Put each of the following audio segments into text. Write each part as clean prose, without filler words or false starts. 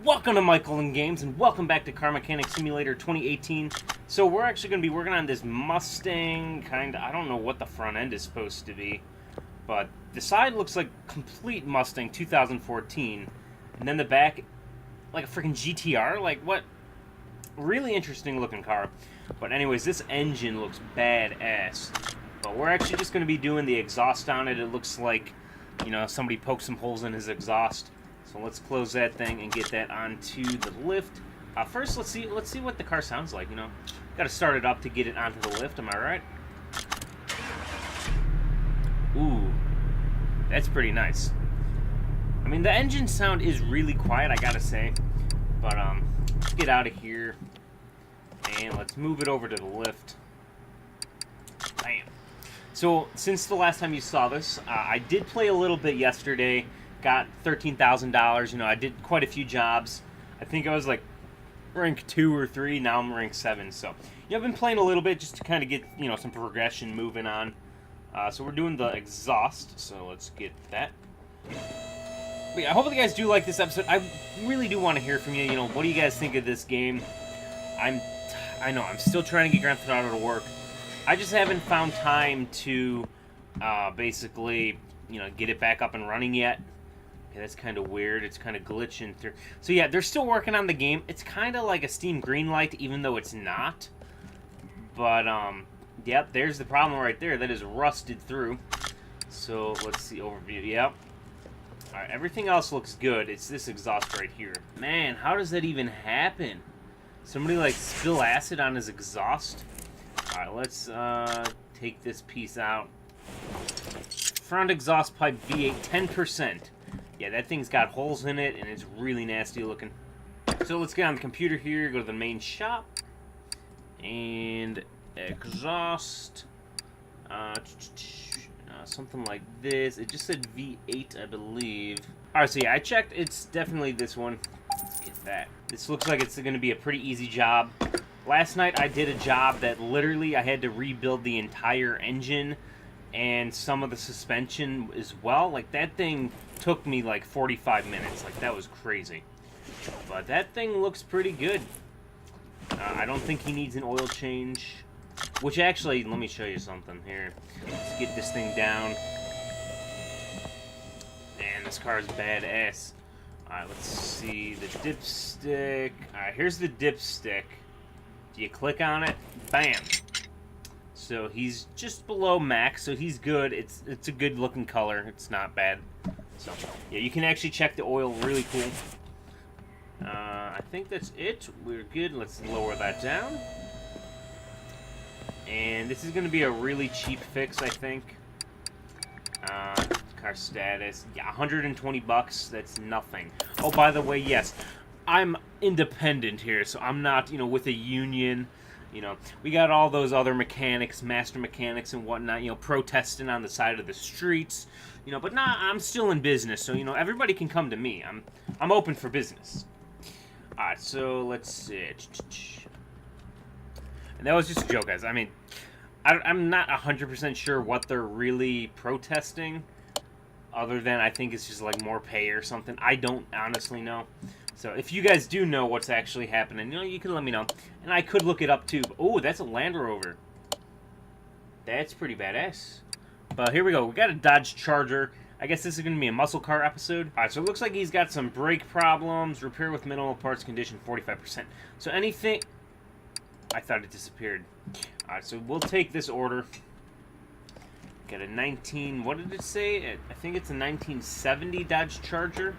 Welcome to mikegolden Games, and welcome back to Car Mechanic Simulator 2018. So we're actually going to be working on this Mustang, I don't know what the front end is supposed to be, but the side looks like complete Mustang 2014, and then the back, like a freaking GTR, like what? Really interesting looking car. But anyways, this engine looks badass, but we're actually just going to be doing the exhaust on it. It looks like, you know, somebody poked some holes in his exhaust. So let's close that thing and get that onto the lift. First, let's see what the car sounds like. You know, got to start it up to get it onto the lift. Am I right? Ooh, that's pretty nice. I mean, the engine sound is really quiet, I gotta say. But let's get out of here and let's move it over to the lift. Bam. So since the last time you saw this, I did play a little bit yesterday. Got $13,000. You know, I did quite a few jobs. I think I was like rank 2 or 3. Now I'm rank 7. So, you know, I've been playing a little bit just to kind of get, you know, some progression moving on. So we're doing the exhaust. So let's get that. But yeah, I hope you guys do like this episode. I really do want to hear from you. You know, what do you guys think of this game? I know I'm still trying to get Grand Theft Auto to work. I just haven't found time to basically, you know, get it back up and running yet. Okay, that's kind of weird. It's kind of glitching through. So yeah, they're still working on the game. It's kind of like a Steam Greenlight, even though it's not. But, yep, there's the problem right there. That is rusted through. So, let's see, overview. Yep. Alright, everything else looks good. It's this exhaust right here. Man, how does that even happen? Somebody, like, spill acid on his exhaust? Alright, let's, take this piece out. Front exhaust pipe V8, 10%. Yeah, that thing's got holes in it, and it's really nasty looking. So let's get on the computer here, go to the main shop, and exhaust, something like this. It just said V8, I believe. Alright, so yeah, I checked. It's definitely this one. Let's get that. This looks like it's going to be a pretty easy job. Last night I did a job that literally I had to rebuild the entire engine and some of the suspension as well. Like, that thing took me like 45 minutes. Like, that was crazy. But that thing looks pretty good. I don't think he needs an oil change. Which, actually, let me show you something here. Let's get this thing down. Man, this car is badass. Alright, let's see. The dipstick. Alright, here's the dipstick. Do you click on it? Bam! So he's just below max, so he's good. It's a good looking color. It's not bad. So yeah, you can actually check the oil. Really cool. I think that's it. We're good. Let's lower that down. And this is going to be a really cheap fix, I think. Car status. Yeah, 120 bucks. That's nothing. Oh, by the way, yes, I'm independent here, so I'm not, you know, with a union. You know, we got all those other mechanics, master mechanics and whatnot, you know, protesting on the side of the streets, you know, but nah, I'm still in business, so, you know, everybody can come to me. I'm open for business. Alright, so let's see. And that was just a joke, guys. I mean, I'm not 100% sure what they're really protesting, other than I think it's just like more pay or something. I don't honestly know. So if you guys do know what's actually happening, you know, you can let me know. And I could look it up too. Oh, that's a Land Rover. That's pretty badass. But here we go. We got a Dodge Charger. I guess this is going to be a muscle car episode. Alright, so it looks like he's got some brake problems. Repair with minimal parts condition, 45%. So anything... I thought it disappeared. Alright, so we'll take this order. Got a 19... What did it say? I think it's a 1970 Dodge Charger.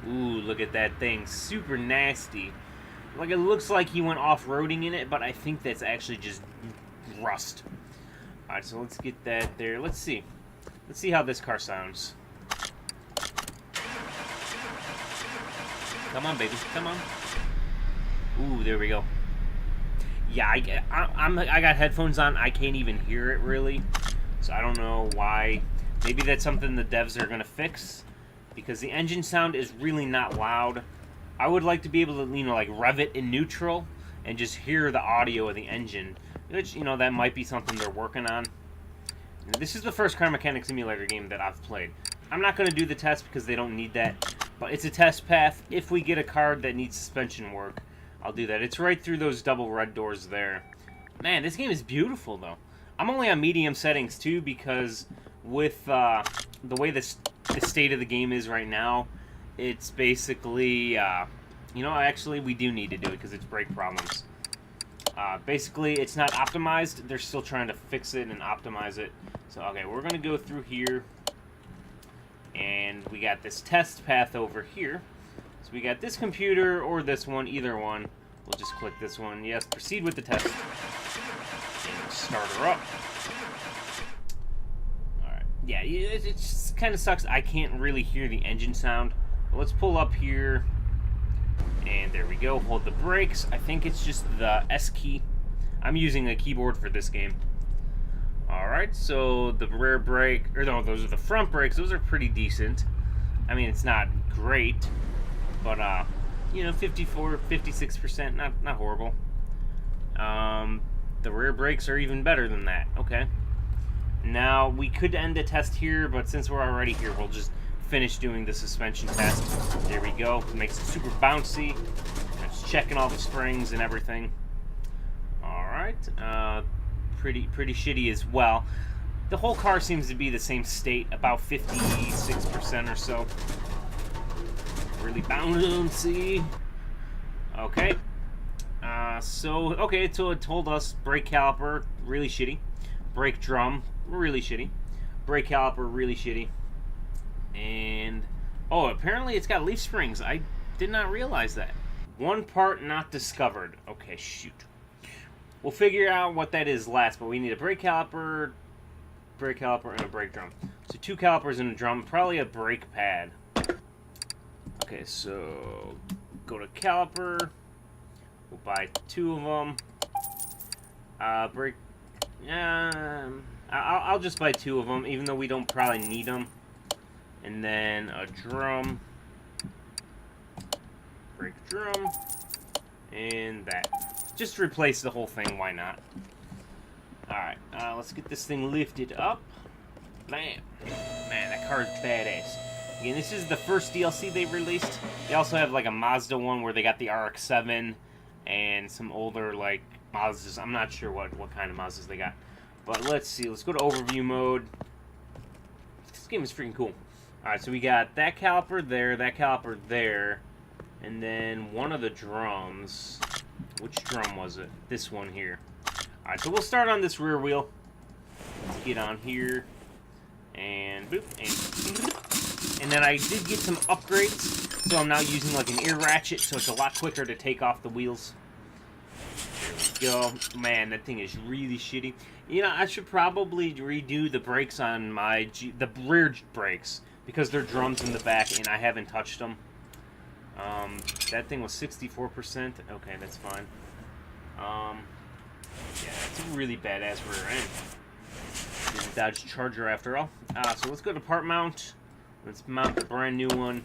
Ooh, look at that thing. Super nasty. Like, it looks like he went off-roading in it, but I think that's actually just rust. Alright, so let's get that there. Let's see. Let's see how this car sounds. Come on, baby. Come on. Ooh, there we go. Yeah, I got headphones on. I can't even hear it, really. So I don't know why. Maybe that's something the devs are going to fix. Because the engine sound is really not loud. I would like to be able to, you know, like, rev it in neutral and just hear the audio of the engine. Which, you know, that might be something they're working on. This is the first Car Mechanic Simulator game that I've played. I'm not going to do the test because they don't need that. But it's a test path. If we get a card that needs suspension work, I'll do that. It's right through those double red doors there. Man, this game is beautiful, though. I'm only on medium settings, too, because with the way the state of the game is right now, it's basically... you know, actually, we do need to do it because it's brake problems. Basically, it's not optimized. They're still trying to fix it and optimize it. So, okay, we're going to go through here. And we got this test path over here. So we got this computer or this one, either one. We'll just click this one. Yes, proceed with the test. And start her up. Alright. Yeah, it just kind of sucks. I can't really hear the engine sound. But let's pull up here. And there we go. Hold the brakes. I think it's just the S key. I'm using a keyboard for this game. Alright, so the rear brake, or no, those are the front brakes. Those are pretty decent. I mean, it's not great, but, you know, 54, 56%, not horrible. The rear brakes are even better than that. Okay. Now, we could end the test here, but since we're already here, we'll just finish doing the suspension test. There we go. It makes it super bouncy. It's checking all the springs and everything. Alright, pretty shitty as well. The whole car seems to be the same state, about 56% or so. Really bouncy. Okay. So it told us brake caliper, really shitty. Brake drum, really shitty. Brake caliper, really shitty. And, oh, apparently it's got leaf springs. I did not realize that. One part not discovered. Okay, shoot. We'll figure out what that is last, but we need a brake caliper, and a brake drum. So 2 calipers and a drum, probably a brake pad. Okay, so go to caliper. We'll buy 2 of them. Brake. I'll just buy 2 of them, even though we don't probably need them. And then a drum. Brake drum. And that. Just replace the whole thing, why not? Alright, let's get this thing lifted up. Bam. Man, that car is badass. Again, this is the first DLC they released. They also have like a Mazda one where they got the RX-7 and some older like Mazdas. I'm not sure what kind of Mazdas they got. But let's see, let's go to overview mode. This game is freaking cool. Alright, so we got that caliper there, and then one of the drums. Which drum was it? This one here. Alright, so we'll start on this rear wheel. Let's get on here. And boop. And then I did get some upgrades. So I'm now using like an ear ratchet, so it's a lot quicker to take off the wheels. There we go. Man, that thing is really shitty. You know, I should probably redo the brakes on my the rear brakes, because they're drums in the back and I haven't touched them. That thing was 64%. Okay, that's fine. Yeah, it's a really badass rear end. It's a Dodge Charger after all. So let's go to part mount. Let's mount the brand new one.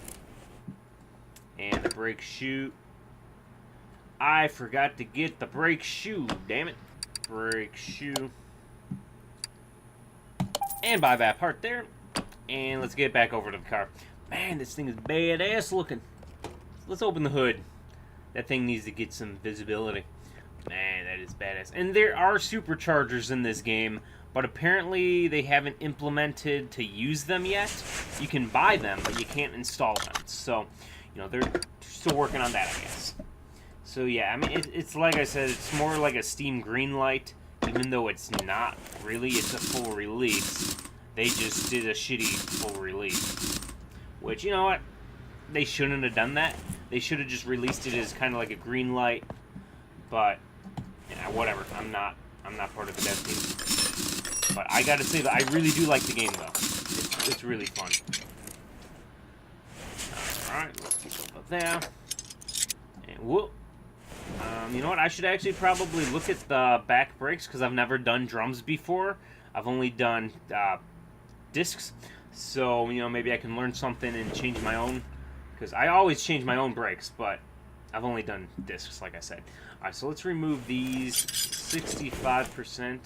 And the brake shoe. I forgot to get the brake shoe, damn it. Brake shoe. And buy that part there. And let's get back over to the car. Man, this thing is badass looking. Let's open the hood. That thing needs to get some visibility. Man, that is badass. And there are superchargers in this game, but apparently they haven't implemented to use them yet. You can buy them, but you can't install them. So, you know, they're still working on that, I guess. So, yeah, I mean, it's like I said, it's more like a Steam Greenlight, even though it's not really. It's a full release. They just did a shitty full release. Which, you know what? They shouldn't have done that. They should have just released it as kind of like a green light. But, yeah, whatever. I'm not part of the dev team. But I gotta say that I really do like the game, though. It's really fun. Alright, let's keep up there. And whoop. You know what? I should actually probably look at the back brakes, because I've never done drums before. I've only done discs. So, you know, maybe I can learn something and change my own. Because I always change my own brakes, but I've only done discs, like I said. Alright, so let's remove these 65%.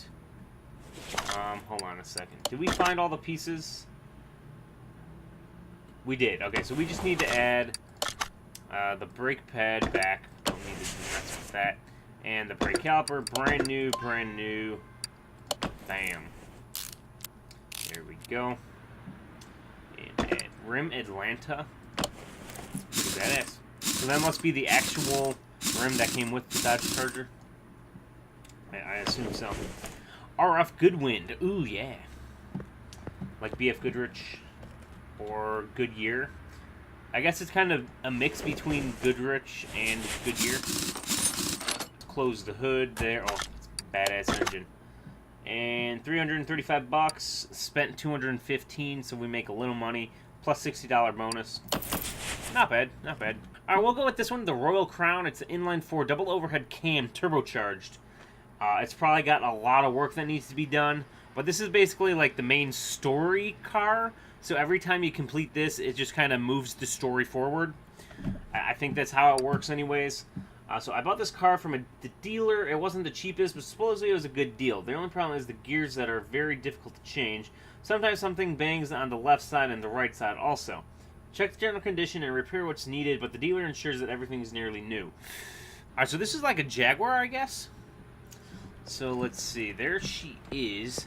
Hold on a second. Did we find all the pieces? We did. Okay, so we just need to add the brake pad back. Don't need to mess with that. And the brake caliper, brand new, brand new. Bam. There we go. And add rim Atlanta. Pretty badass. So that must be the actual rim that came with the Dodge Charger. I assume so. RF Goodwind. Ooh, yeah. Like BF Goodrich or Goodyear. I guess it's kind of a mix between Goodrich and Goodyear. Close the hood there. Oh, it's a badass engine. And $335. Spent $215, so we make a little money. Plus $60 bonus. Not bad, not bad. Alright, we'll go with this one, the Royal Crown. It's an inline-4 double overhead cam, turbocharged. It's probably got a lot of work that needs to be done. But this is basically like the main story car. So every time you complete this, it just kind of moves the story forward. I think that's how it works anyways. So I bought this car from the dealer. It wasn't the cheapest, but supposedly it was a good deal. The only problem is the gears that are very difficult to change. Sometimes something bangs on the left side and the right side also. Check the general condition and repair what's needed, but the dealer ensures that everything is nearly new. Alright, so this is like a Jaguar, I guess? So let's see. There she is.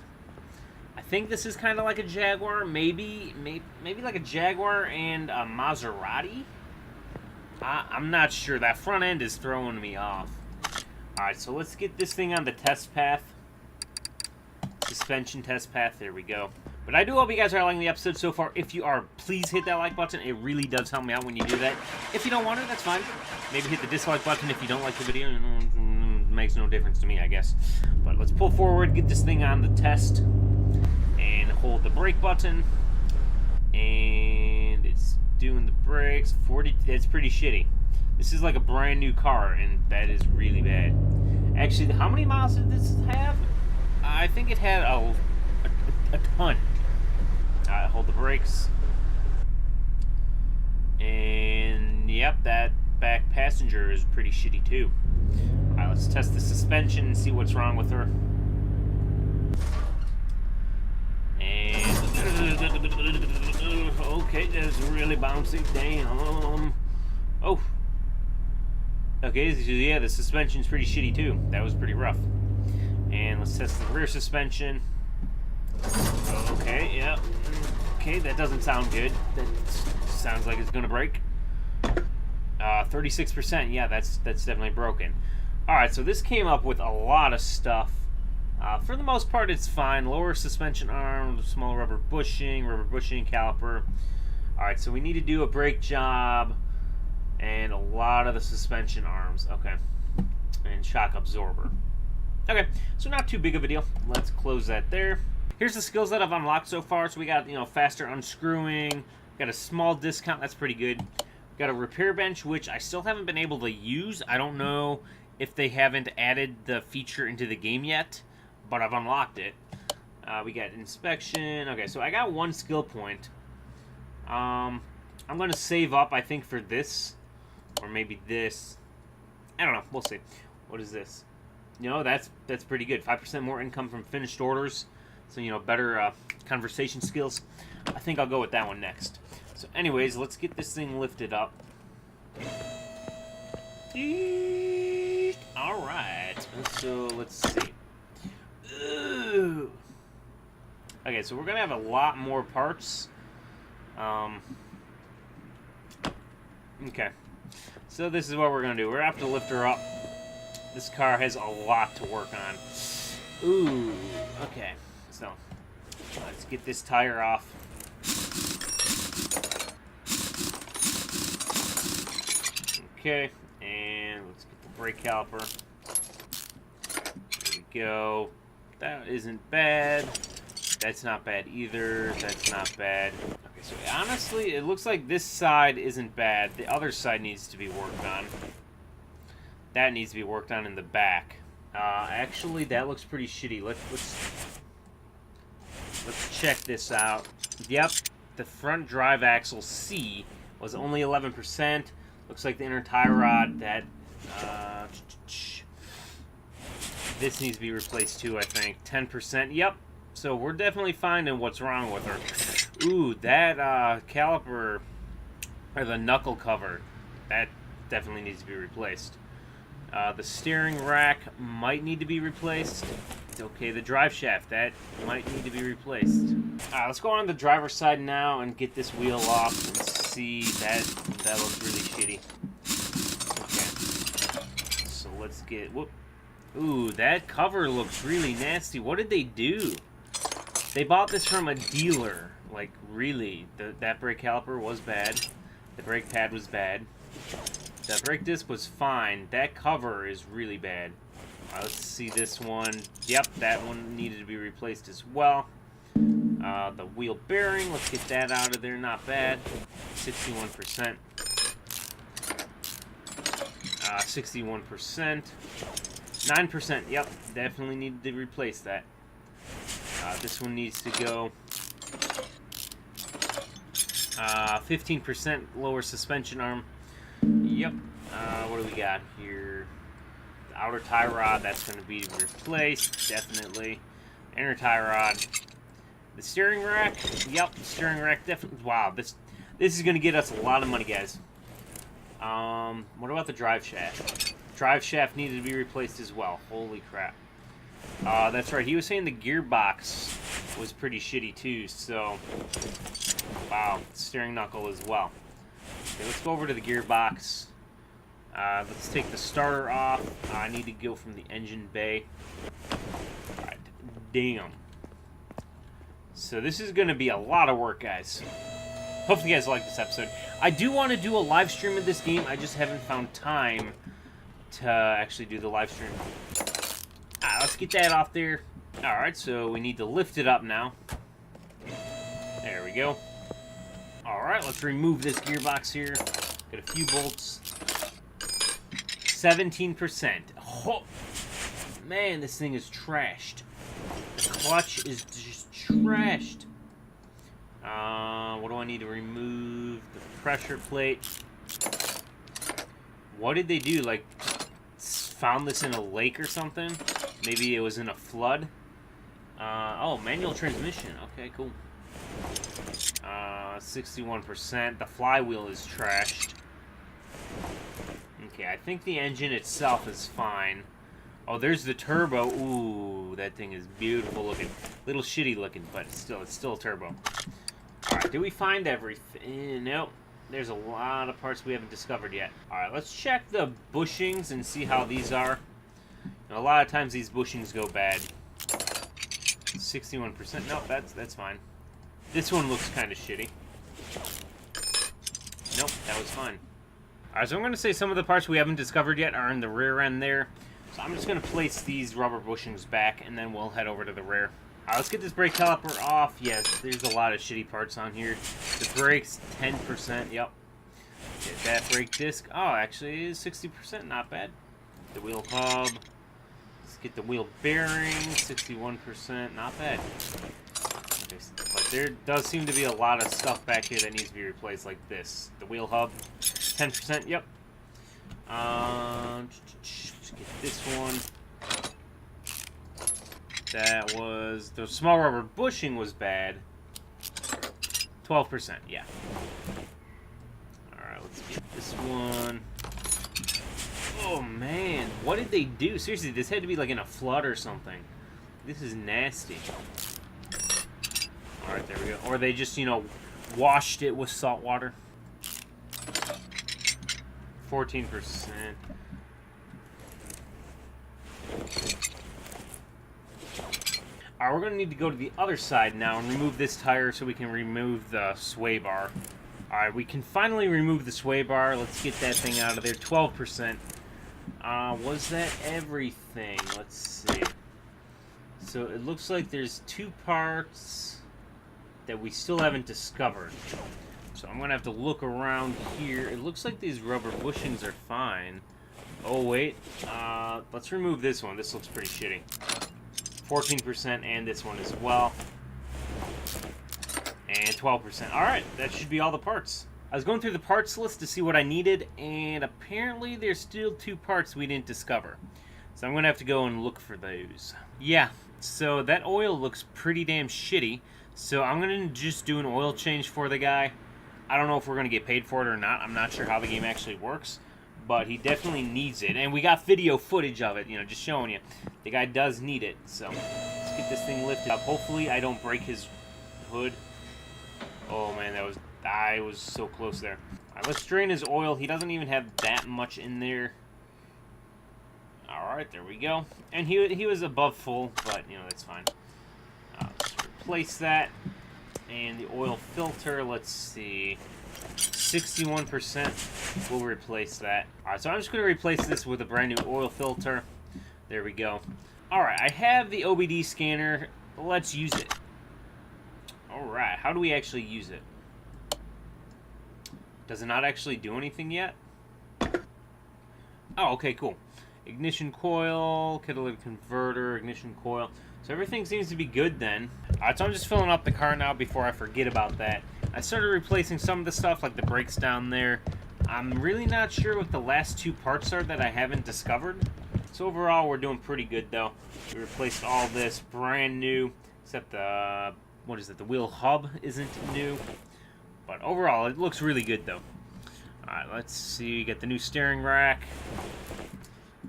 I think this is kind of like a Jaguar. Maybe like a Jaguar and a Maserati? I'm not sure. That front end is throwing me off. Alright, so let's get this thing on the test path. Suspension test path. There we go. But I do hope you guys are liking the episode so far. If you are, please hit that like button. It really does help me out when you do that. If you don't want it, that's fine. Maybe hit the dislike button if you don't like the video. It makes no difference to me, I guess. But let's pull forward, get this thing on the test, and hold the brake button. And it's doing the brakes. 40. That's pretty shitty. This is like a brand new car, and that is really bad. Actually, how many miles did this have? I think it had a ton. Hold the brakes. And yep, that back passenger is pretty shitty too. Alright, let's test the suspension and see what's wrong with her. And okay, that's really bouncy. Damn. Oh. Okay, so yeah, the suspension's pretty shitty too. That was pretty rough. And let's test the rear suspension. Okay, yeah. Okay, that doesn't sound good. That sounds like it's gonna break. 36%. Yeah, that's definitely broken. All right, so this came up with a lot of stuff. For the most part, it's fine. Lower suspension arm, small rubber bushing caliper. All right, so we need to do a brake job and a lot of the suspension arms. Okay, and shock absorber. Okay, so not too big of a deal. Let's close that there. Here's the skills that I've unlocked so far. So we got, faster unscrewing. Got a small discount. That's pretty good. Got a repair bench, which I still haven't been able to use. I don't know if they haven't added the feature into the game yet, but I've unlocked it. We got inspection. Okay, so I got one skill point. I'm going to save up, I think, for this. Or maybe this. I don't know. We'll see. What is this? That's pretty good. 5% more income from finished orders. So, better conversation skills. I think I'll go with that one next. So, anyways, let's get this thing lifted up. Alright. So, let's see. Ooh. Okay, so we're going to have a lot more parts. Okay. So, this is what we're going to do. We're going to have to lift her up. This car has a lot to work on. Ooh. Okay. So, let's get this tire off. Okay, and let's get the brake caliper. There we go. That isn't bad. That's not bad either. That's not bad. Okay, so honestly, it looks like this side isn't bad. The other side needs to be worked on. That needs to be worked on in the back. Actually, that looks pretty shitty. Let's check this out. Yep, the front drive axle C was only 11%. Looks like the inner tie rod, that this needs to be replaced too, I think. 10%. Yep. So we're definitely finding what's wrong with her. Ooh, that caliper, or the knuckle cover, that definitely needs to be replaced. The steering rack might need to be replaced. Okay, the drive shaft, that might need to be replaced. Let's go on the driver's side now and get this wheel off and see that looks really shitty. Okay, so let's get, whoop. Ooh, that cover looks really nasty. What did they do? They bought this from a dealer. Like, really, that brake caliper was bad. The brake pad was bad. The brake disc was fine. That cover is really bad. Let's see this one. Yep, that one needed to be replaced as well. The wheel bearing, let's get that out of there. Not bad. 61%. 61%. 9%. Yep, definitely needed to replace that. This one needs to go. 15% lower suspension arm. Yep. What do we got here? The outer tie rod, that's going to be replaced, definitely. Inner tie rod. The steering rack, yep, the steering rack definitely. Wow, this is going to get us a lot of money, guys. What about the drive shaft? Drive shaft needed to be replaced as well. Holy crap. That's right, he was saying the gearbox was pretty shitty too, so wow, steering knuckle as well. Okay, let's go over to the gearbox. Let's take the starter off. I need to go from the engine bay. Alright, damn. So this is going to be a lot of work, guys. Hopefully you guys like this episode. I do want to do a live stream of this game. I just haven't found time to actually do the live stream. Let's get that off there. Alright, so we need to lift it up now. There we go. Alright, let's remove this gearbox here. Get a few bolts. 17%. Oh, man, this thing is trashed. The clutch is just trashed. What do I need to remove? The pressure plate. What did they do? Like, found this in a lake or something? Maybe it was in a flood? Oh, manual transmission. Okay, cool. 61%. The flywheel is trashed. Okay, I think the engine itself is fine. Oh, there's the turbo. Ooh, that thing is beautiful looking. Little shitty looking, but it's still a turbo. Alright, did we find everything? Nope. There's a lot of parts we haven't discovered yet. Alright, let's check the bushings and see how these are. And a lot of times these bushings go bad. 61%. Nope, that's fine. This one looks kind of shitty. Nope, that was fine. Alright, so I'm going to say some of the parts we haven't discovered yet are in the rear end there. So I'm just going to place these rubber bushings back, and then we'll head over to the rear. Alright, let's get this brake caliper off. Yes, there's a lot of shitty parts on here. The brakes, 10%. Yep. Get that brake disc. Oh, actually, it is 60%. Not bad. The wheel hub. Let's get the wheel bearing. 61%. Not bad. Okay, but there does seem to be a lot of stuff back here that needs to be replaced, like this. The wheel hub. 10%. Yep. Let's get this one. That was... The small rubber bushing was bad. 12%, yeah. Alright, let's get this one. Oh, man. What did they do? Seriously, this had to be like in a flood or something. This is nasty. Alright, there we go. Or they just, you know, washed it with salt water. 14%. Alright, we're going to need to go to the other side now and remove this tire so we can remove the sway bar. Alright, we can finally remove the sway bar. Let's get that thing out of there. 12%. Was that everything? Let's see. So it looks like there's two parts that we still haven't discovered. So I'm going to have to look around here. It looks like these rubber bushings are fine. Oh, wait. Let's remove this one. This looks pretty shitty. 14%, and this one as well. And 12%. Alright, that should be all the parts. I was going through the parts list to see what I needed, and apparently there's still two parts we didn't discover. So I'm going to have to go and look for those. Yeah, so that oil looks pretty damn shitty. So I'm going to just do an oil change for the guy. I don't know if we're going to get paid for it or not. I'm not sure how the game actually works. But he definitely needs it. And we got video footage of it, you know, just showing you. The guy does need it. So let's get this thing lifted up. Hopefully I don't break his hood. Oh, man, I was so close there. All right, let's drain his oil. He doesn't even have that much in there. All right, there we go. And he was above full, but, you know, that's fine. Let's replace that. And the oil filter, let's see, 61%. We'll replace that. All right, so I'm just going to replace this with a brand new oil filter. There we go. All right, I have the OBD scanner. Let's use it. All right, how do we actually use it? Does it not actually do anything yet? Oh, okay, cool. Ignition coil, catalytic converter, ignition coil. So everything seems to be good then. Alright, so I'm just filling up the car now before I forget about that. I started replacing some of the stuff, like the brakes down there. I'm really not sure what the last two parts are that I haven't discovered. So overall, we're doing pretty good though. We replaced all this brand new, except the, what is it, the wheel hub isn't new. But overall, it looks really good though. Alright, let's see, get the new steering rack.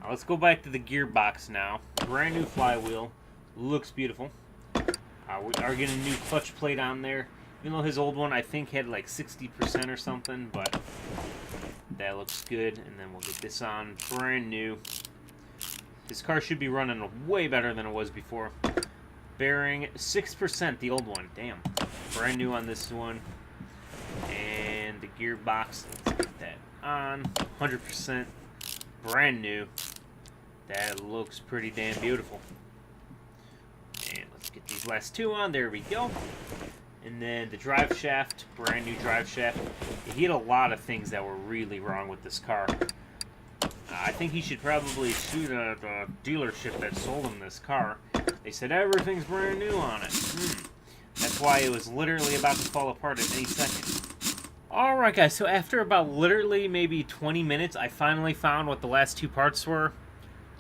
Let's go back to the gearbox now. Brand new flywheel. Looks beautiful. We are getting a new clutch plate on there. Even though his old one, I think, had like 60% or something. But that looks good. And then we'll get this on. Brand new. This car should be running way better than it was before. Bearing 6%, the old one. Damn. Brand new on this one. And the gearbox, let's get that on. 100%. Brand new. That looks pretty damn beautiful. And let's get these last two on. There we go. And then the drive shaft, brand new drive shaft. He had a lot of things that were really wrong with this car. I think he should probably sue the dealership that sold him this car. They said everything's brand new on it. That's why it was literally about to fall apart at any second. Alright guys, so after about literally maybe 20 minutes, I finally found what the last two parts were.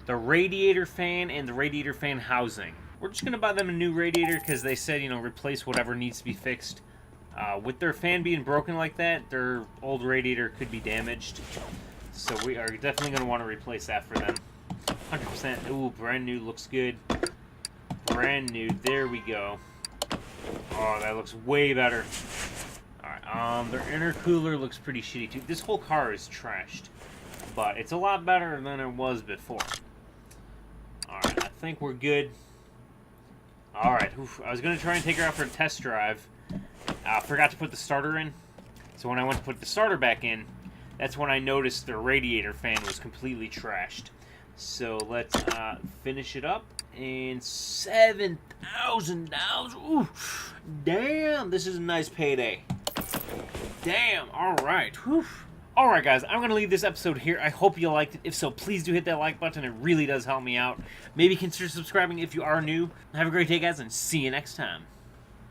The radiator fan and the radiator fan housing. We're just going to buy them a new radiator because they said, you know, replace whatever needs to be fixed. With their fan being broken like that, their old radiator could be damaged. So we are definitely going to want to replace that for them. 100%. Ooh, brand new, looks good. Brand new, there we go. Oh, that looks way better. Alright, their intercooler looks pretty shitty too. This whole car is trashed, but it's a lot better than it was before. Alright, I think we're good. Alright, I was going to try and take her out for a test drive. I forgot to put the starter in. So when I went to put the starter back in, that's when I noticed the radiator fan was completely trashed. So let's finish it up. And $7,000. Ooh, damn, this is a nice payday. Damn, alright. Alright guys, I'm going to leave this episode here. I hope you liked it. If so, please do hit that like button. It really does help me out. Maybe consider subscribing if you are new. Have a great day guys, and see you next time.